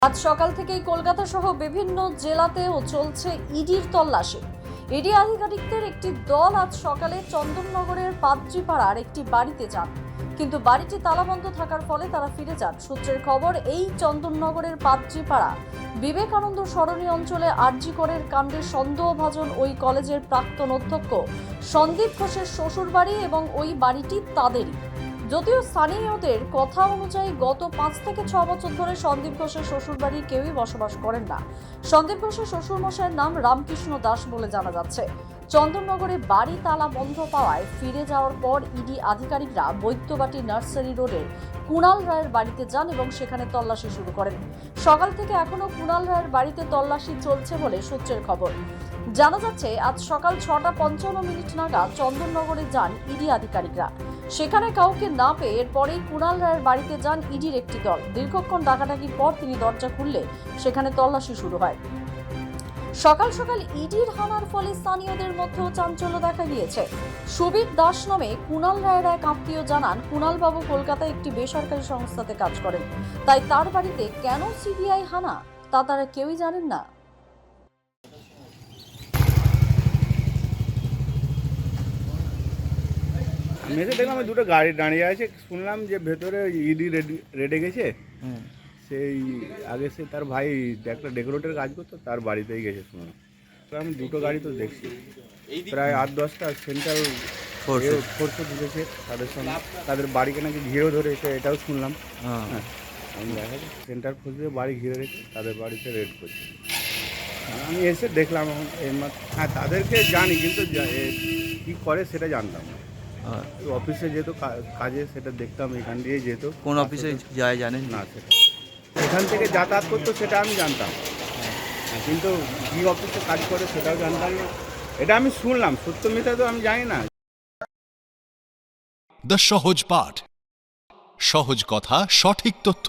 আজ সকাল থেকেই কলকাতা সহ বিভিন্ন জেলাতেও চলছে ইডির তল্লাশি। ইডি আধিকারিকদের একটি দল আজ সকালে চন্দননগরের পাত্রীপাড়ার একটি বাড়িতে যান, কিন্তু বাড়িটি তালাবন্ধ থাকার ফলে তারা ফিরে যান। সূত্রের খবর, এই চন্দননগরের পাত্রীপাড়া বিবেকানন্দ সরণি অঞ্চলে আরজি করের কাণ্ডে সন্দেহভাজন ওই কলেজের প্রাক্তন অধ্যক্ষ সন্দীপ ঘোষের শ্বশুরবাড়ি এবং ওই বাড়িটি তাদেরই। যদিও স্থানীয়দের কথা অনুযায়ী গত 5 থেকে 6 বছর ধরে সন্দীপ ঘোষের শ্বশুরবাড়ির কেউই বসবাস করেন না। সন্দীপ ঘোষের শ্বশুরমশাইয়ের নাম রামকৃষ্ণ দাস বলে জানা যাচ্ছে। চন্দননগরে বাড়ি তালা বন্ধ পাওয়ায় ফিরে যাওয়ার পর ইডি আধিকারিকরা বৈদ্যবাটি নার্সারি রোডের কুণাল রায়ের বাড়িতে যান এবং সেখানে তল্লাশি শুরু করেন। সকাল থেকে এখনো কুণাল রায়ের বাড়িতে তল্লাশি চলছে বলে সূত্রের খবর। জানা যাচ্ছে, আজ সকাল 6:55 নাগাদ চন্দননগরে যান ইডি আধিকারিকরা। সেখানে কাউকে না পেয়ে এরপরেই কুণাল রায়ের বাড়িতে যান ইডির একটি দল। দীর্ঘক্ষণ ডাকাডাকির পর তিনি দরজা খুললে সেখানে তল্লাশি শুরু হয়। সকাল সকাল ইডির হানার ফলে স্থানীয়দের মধ্যেও চাঞ্চল্য দেখা গিয়েছে। সুবীর দাস নামে কুণাল রায়ের এক আত্মীয় জানান, কুণালবাবু কলকাতায় একটি বেসরকারি সংস্থাতে কাজ করেন, তাই তার বাড়িতে কেন সিবিআই হানা তা তারা কেউই জানেন না। আমি এসে দেখলাম দুটো গাড়ি দাঁড়িয়ে আছে, শুনলাম যে ভেতরে ইডি রেডে গেছে। সেই আগে সে তার ভাই একটা ডেকোরেটের কাজ করতো, তার বাড়িতেই গেছে শুনলাম। আমি দুটো গাড়ি তো দেখছি, প্রায় 8-10টা সেন্ট্রাল ফোর্সও ঢুকেছে তাদের সঙ্গে, তাদের বাড়িকে নাকি ঘিরেও ধরেছে, এটাও শুনলাম। হ্যাঁ, আমি দেখা যায় সেন্ট্রাল ফোর্সের বাড়ি ঘিরে রেখে তাদের বাড়িতে রেড করছে। আমি এসে দেখলাম এখন এইমাত্র। হ্যাঁ, তাদেরকে জানি, কিন্তু কী করে সেটা জানতাম না। অফিসে যেত কাজে, সেটা দেখতাম, এখান দিয়ে যেত। কোন অফিসে যায় জানেন না, সেটা এখান থেকে যাতায়াত করতো সেটা আমি জানতাম, কিন্তু কী অফিসে কাজ করে সেটাও জানতাম না। এটা আমি শুনলাম, সত্য মিথ্যা তো আমি জানি না। দ্য সহজ পাঠ, সহজ কথা, সঠিক তথ্য।